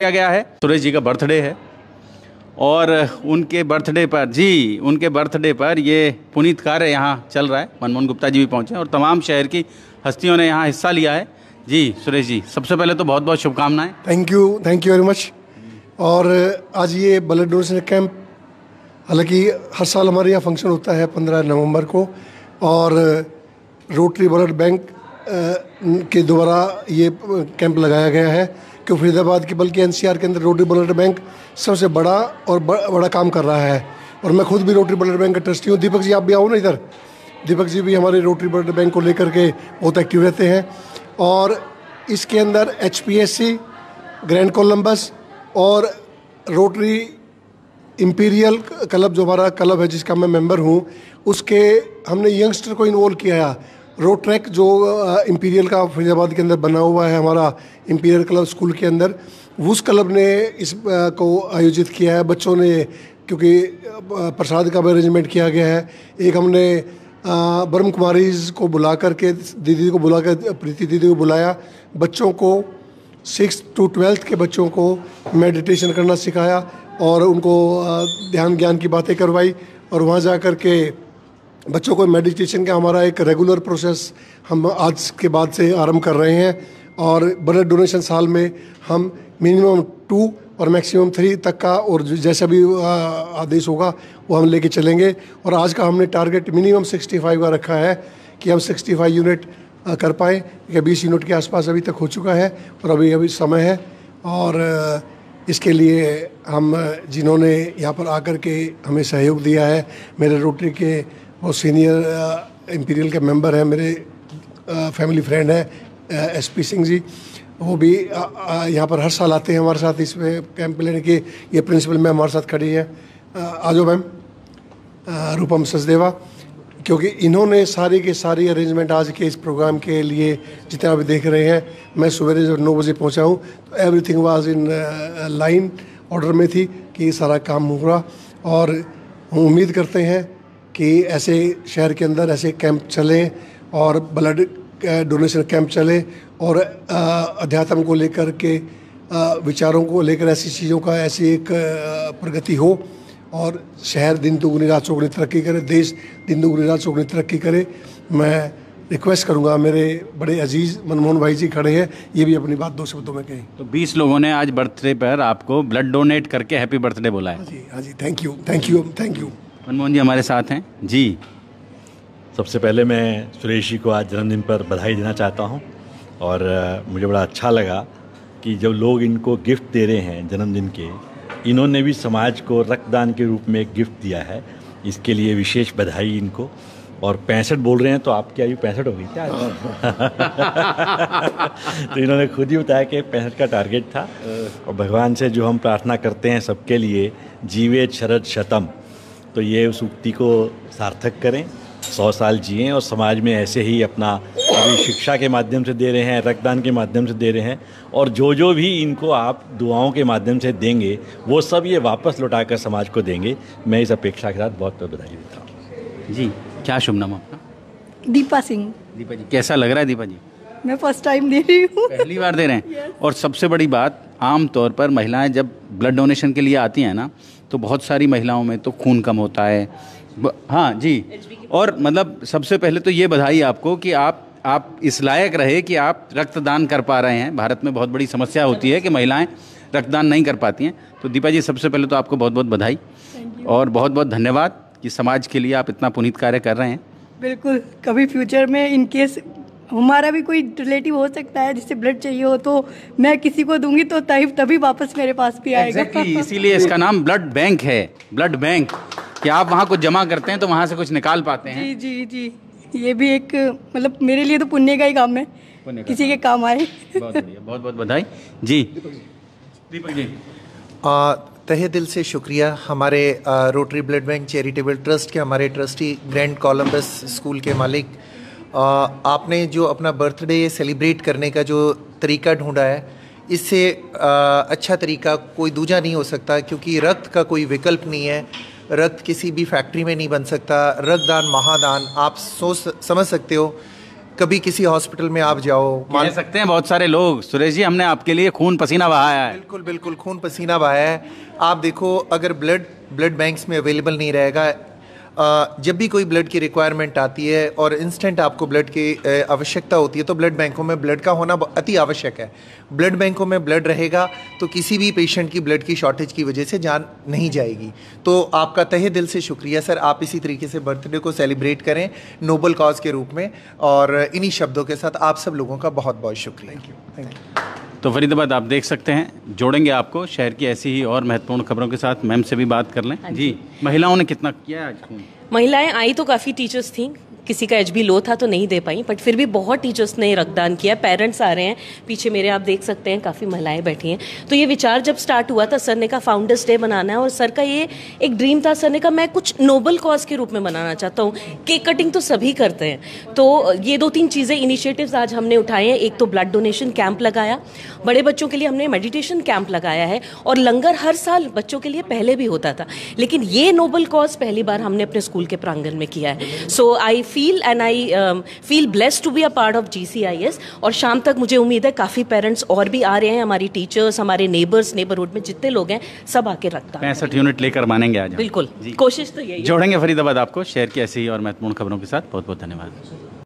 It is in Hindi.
किया गया है। सुरेश जी का बर्थडे है और उनके बर्थडे पर ये पुनीत कार्य यहाँ चल रहा है। मनमोहन गुप्ता जी भी पहुँचे और तमाम शहर की हस्तियों ने यहाँ हिस्सा लिया है। जी सुरेश जी, सबसे पहले तो बहुत बहुत शुभकामनाएं। Thank you very much. और आज ये ब्लड डोनेशन कैंप, हालांकि हर साल हमारे यहाँ फंक्शन होता है 15 नवंबर को, और रोटरी ब्लड बैंक के द्वारा ये कैंप लगाया गया है कि फरीदाबाद की, बल्कि एनसीआर के अंदर रोटरी ब्लड बैंक सबसे बड़ा और बड़ा काम कर रहा है। और मैं खुद भी रोटरी ब्लड बैंक का ट्रस्टी हूँ। दीपक जी आप भी आओ ना इधर। दीपक जी भी हमारे रोटरी ब्लड बैंक को लेकर के बहुत एक्टिव रहते हैं। और इसके अंदर HPSC, ग्रैंड कोलंबस और रोटरी इंपीरियल क्लब, जो हमारा क्लब है जिसका मैं मेंबर हूँ, उसके हमने यंगस्टर को इन्वॉल्व किया है। रोड ट्रैक जो इंपीरियल का फरीदाबाद के अंदर बना हुआ है, हमारा इंपीरियल क्लब स्कूल के अंदर, उस क्लब ने इस को आयोजित किया है। बच्चों ने, क्योंकि प्रसाद का भी अरेंजमेंट किया गया है। एक हमने ब्रह्म कुमारीज को बुला करके, दीदी को बुला कर, प्रीति दीदी को बुलाया, बच्चों को 6th to 12th के बच्चों को मेडिटेशन करना सिखाया और उनको ध्यान ज्ञान की बातें करवाई। और वहाँ जा कर के बच्चों को मेडिटेशन का हमारा एक रेगुलर प्रोसेस हम आज के बाद से आरंभ कर रहे हैं। और ब्लड डोनेशन साल में हम मिनिमम 2 और मैक्सिमम 3 तक का, और जैसा भी आदेश होगा वो हम लेके चलेंगे। और आज का हमने टारगेट मिनिमम 65 का रखा है कि हम 65 यूनिट कर पाएँ, या 20 यूनिट के आसपास अभी तक हो चुका है और अभी समय है। और इसके लिए हम, जिन्होंने यहाँ पर आकर के हमें सहयोग दिया है, मेरे रोटरी के वो सीनियर इंपीरियल के मेंबर हैं, मेरे फैमिली फ्रेंड हैं SP सिंह जी, वो भी यहाँ पर हर साल आते हैं हमारे साथ इसमें कैंप लेने के। ये प्रिंसिपल मैम हमारे साथ खड़ी है, आजो मैम, रूपम सचदेवा, क्योंकि इन्होंने सारी के सारी अरेंजमेंट आज के इस प्रोग्राम के लिए जितना अभी देख रहे हैं। मैं सवेरे जब 9 बजे पहुँचा हूँ तो everything was in line, order में थी कि सारा काम हुआ। और हम उम्मीद करते हैं कि ऐसे शहर के अंदर ऐसे कैंप चलें और ब्लड डोनेशन कैंप चले, और अध्यात्म को लेकर के, विचारों को लेकर ऐसी चीज़ों का ऐसी एक प्रगति हो, और शहर दिन दुगनी रात चौगुनी तरक्की करे, देश दिन दुगनी रात चौगुनी तरक्की करे। मैं रिक्वेस्ट करूंगा, मेरे बड़े अजीज़ मनमोहन भाई जी खड़े हैं, ये भी अपनी बात 2 शब्दों में कहें। तो 20 लोगों ने आज बर्थडे पर आपको ब्लड डोनेट करके हैप्पी बर्थडे बोला है। हाँ जी, थैंक यू। मनमोहन जी हमारे साथ हैं जी। सबसे पहले मैं सुरेश जी को आज जन्मदिन पर बधाई देना चाहता हूं। और मुझे बड़ा अच्छा लगा कि जब लोग इनको गिफ्ट दे रहे हैं जन्मदिन के, इन्होंने भी समाज को रक्तदान के रूप में एक गिफ्ट दिया है। इसके लिए विशेष बधाई इनको। और 65 बोल रहे हैं, तो आपकी आयु 65 हो गई क्या? तो इन्होंने खुद ही बताया कि 65 का टारगेट था। और भगवान से जो हम प्रार्थना करते हैं सबके लिए, जीवे शरद शतम, तो ये उस उक्ति को सार्थक करें, 100 साल जिएं और समाज में ऐसे ही अपना, अभी शिक्षा के माध्यम से दे रहे हैं, रक्तदान के माध्यम से दे रहे हैं, और जो भी इनको आप दुआओं के माध्यम से देंगे वो सब ये वापस लौटाकर समाज को देंगे। मैं इस अपेक्षा के साथ बहुत बहुत बधाई देता हूँ। जी, क्या शुभ नाम आपका? दीपा सिंह। दीपा जी, कैसा लग रहा है दीपा जी? मैं फर्स्ट टाइम दे रही हूँ। पहली बार दे रहे हैं। और सबसे बड़ी बात, आम तौर पर महिलाएं जब ब्लड डोनेशन के लिए आती हैं ना, तो बहुत सारी महिलाओं में तो खून कम होता है। हाँ जी। और मतलब सबसे पहले तो ये बधाई आपको कि आप इस लायक रहे कि आप रक्तदान कर पा रहे हैं। भारत में बहुत बड़ी समस्या होती है कि महिलाएं रक्तदान नहीं कर पाती हैं। तो दीपा जी, सबसे पहले तो आपको बहुत बहुत बधाई और बहुत बहुत धन्यवाद कि समाज के लिए आप इतना पुनीत कार्य कर रहे हैं। बिल्कुल, कभी फ्यूचर में इनकेस हमारा भी कोई रिलेटिव हो सकता है जिससे ब्लड चाहिए हो, तो मैं किसी को दूंगी तो तभी वापस मेरे पास भी आएगा। इसीलिए इसका नाम ब्लड बैंक है। ब्लड बैंक कि आप वहाँ कुछ जमा करते हैं तो वहाँ से कुछ निकाल पाते हैं। जी, ये भी एक, मतलब मेरे लिए तो पुण्य का ही काम है, किसी के काम आए। बहुत बढ़िया, बहुत बहुत बधाई जी। दीपक जी, तहे दिल से शुक्रिया हमारे rotary blood bank charitable trust के हमारे ट्रस्टी, ग्रैंड कोलंबस स्कूल के मालिक, आपने जो अपना बर्थडे सेलिब्रेट करने का जो तरीका ढूंढा है, इससे अच्छा तरीका कोई दूजा नहीं हो सकता, क्योंकि रक्त का कोई विकल्प नहीं है। रक्त किसी भी फैक्ट्री में नहीं बन सकता। रक्तदान महादान, आप सोच समझ सकते हो कभी किसी हॉस्पिटल में आप जाओ, कह सकते हैं बहुत सारे लोग, सुरेश जी हमने आपके लिए खून पसीना बहाया है। बिल्कुल बिल्कुल खून पसीना बहाया है। आप देखो, अगर ब्लड बैंक्स में अवेलेबल नहीं रहेगा, जब भी कोई ब्लड की रिक्वायरमेंट आती है और इंस्टेंट आपको ब्लड की आवश्यकता होती है, तो ब्लड बैंकों में ब्लड का होना अति आवश्यक है। ब्लड बैंकों में ब्लड रहेगा तो किसी भी पेशेंट की ब्लड की शॉर्टेज की वजह से जान नहीं जाएगी। तो आपका तहे दिल से शुक्रिया सर, आप इसी तरीके से बर्थडे को सेलिब्रेट करें नोबल कॉज के रूप में, और इन्हीं शब्दों के साथ आप सब लोगों का बहुत बहुत शुक्रिया। Thank you. तो फरीदाबाद आप देख सकते हैं, जोड़ेंगे आपको शहर की ऐसी ही और महत्वपूर्ण खबरों के साथ। मैम से भी बात कर लें। जी, महिलाओं ने कितना किया आज खून? महिलाएं आई तो काफ़ी टीचर्स थी, किसी का एचबी लो था तो नहीं दे पाई, बट फिर भी बहुत टीचर्स ने रक्तदान किया। पेरेंट्स आ रहे हैं पीछे मेरे, आप देख सकते हैं काफ़ी महिलाएं बैठी हैं। तो ये विचार जब स्टार्ट हुआ था, सर ने कहा फाउंडर्स डे बनाना है, और सर का ये एक ड्रीम था। सर ने कहा मैं कुछ नोबल कॉज के रूप में बनाना चाहता हूँ। केक कटिंग तो सभी करते हैं, तो ये 2-3 चीज़ें इनिशिएटिव्स आज हमने उठाए हैं। एक तो ब्लड डोनेशन कैंप लगाया, बड़े बच्चों के लिए हमने मेडिटेशन कैंप लगाया है, और लंगर हर साल बच्चों के लिए पहले भी होता था, लेकिन ये नोबल कॉज पहली बार हमने अपने स्कूल के प्रांगण में किया है। So I feel and I feel blessed to be a part of GCIS। और शाम तक मुझे उम्मीद है काफ़ी पेरेंट्स और भी आ रहे हैं, हमारी टीचर्स, हमारे नेबर्स, नेबरहुड में जितने लोग हैं सब आके रखता है। 65 यूनिट लेकर मानेंगे आज। बिल्कुल, कोशिश तो यही है। जोड़ेंगे फरीदाबाद आपको शहर की ऐसी ही और महत्वपूर्ण खबरों के साथ। बहुत बहुत धन्यवाद।